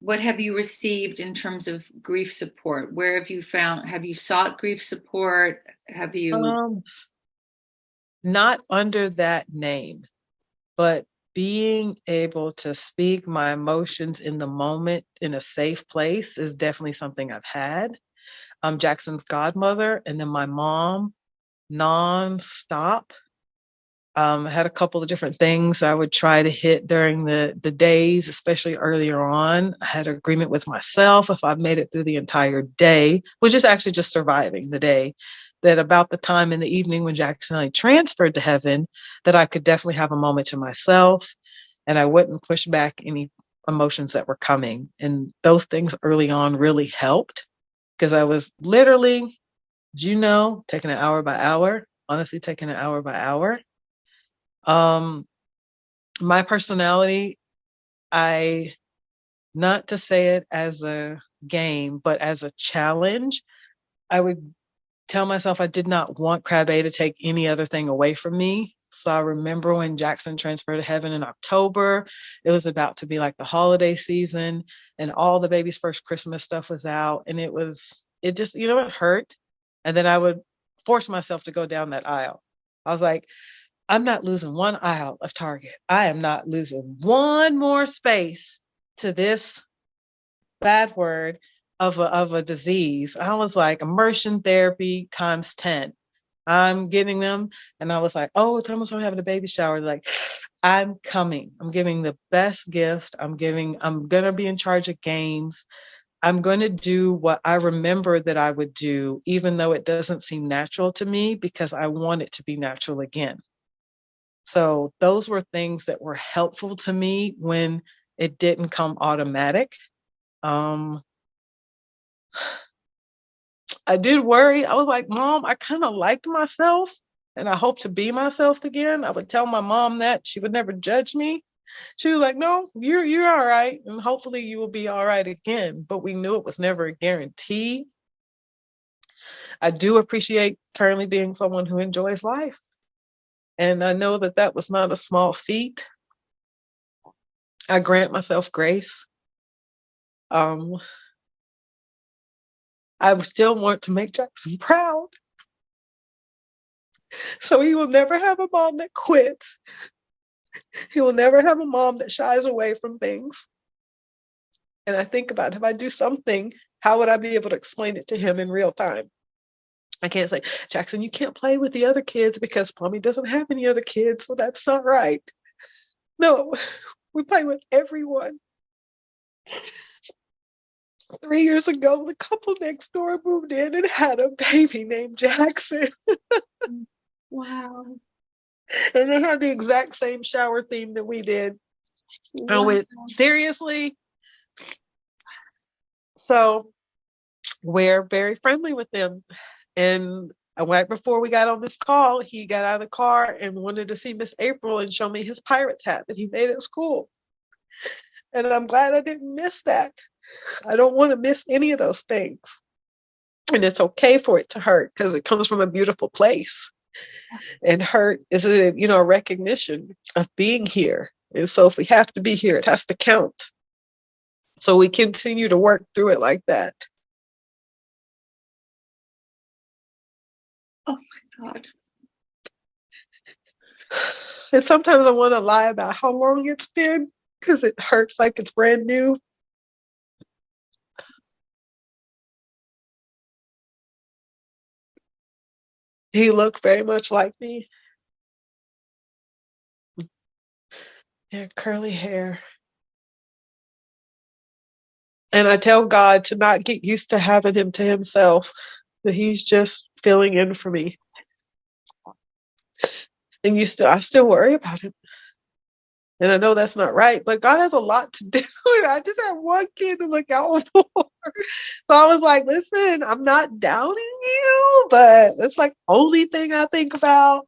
what have you received in terms of grief support? Where have you sought grief support? Have you, Um, Not under that name, but being able to speak my emotions in the moment in a safe place is definitely something I've had. I'm Jackson's godmother, and then my mom nonstop. I had a couple of different things I would try to hit during the days, especially earlier on. I had an agreement with myself if I made it through the entire day, which is actually just surviving the day, that about the time in the evening when Jackson and I transferred to heaven, that I could definitely have a moment to myself and I wouldn't push back any emotions that were coming. And those things early on really helped because I was literally, taking it hour by hour, honestly, taking it hour by hour. Um, my personality, I, not to say it as a game, but as a challenge, I would tell myself I did not want Krabbe to take any other thing away from me. So I remember when Jackson transferred to heaven in October, it was about to be like the holiday season and all the baby's first Christmas stuff was out. And it just, it hurt. And then I would force myself to go down that aisle. I was like, I'm not losing one aisle of Target. I am not losing one more space to this bad word of a disease. I was like, immersion therapy times 10. I'm getting them. And I was like, oh, it's almost like having a baby shower. Like, I'm coming. I'm giving the best gift. I'm going to be in charge of games. I'm going to do what I remember that I would do, even though it doesn't seem natural to me, because I want it to be natural again. So those were things that were helpful to me when it didn't come automatic. Um, I did worry. I was like, Mom, I kind of liked myself and I hope to be myself again. I would tell my mom that she would never judge me. She was like, no, you're all right. And hopefully you will be all right again. But we knew it was never a guarantee. I do appreciate currently being someone who enjoys life. And I know that that was not a small feat. I grant myself grace. Um, I still want to make Jackson proud. So he will never have a mom that quits. He will never have a mom that shies away from things. And I think about if I do something, how would I be able to explain it to him in real time? I can't say, Jackson, you can't play with the other kids because mommy doesn't have any other kids, so that's not right. No, we play with everyone. 3 years ago, the couple next door moved in and had a baby named Jackson. wow, And they had the exact same shower theme that we did. I wow. went, seriously? So we're very friendly with them. And right before we got on this call, he got out of the car and wanted to see Miss April and show me his pirate's hat that he made at school. And I'm glad I didn't miss that. I don't want to miss any of those things. And it's okay for it to hurt because it comes from a beautiful place. And hurt is a recognition of being here. And so if we have to be here, it has to count. So we continue to work through it like that. Oh my God. And sometimes I want to lie about how long it's been because it hurts like it's brand new. He looked very much like me. He had curly hair. And I tell God to not get used to having him to himself, that he's just filling in for me. And I still worry about him. And I know that's not right, but God has a lot to do. I just have one kid to look out for. So I was like, listen, I'm not doubting you, but it's like only thing I think about.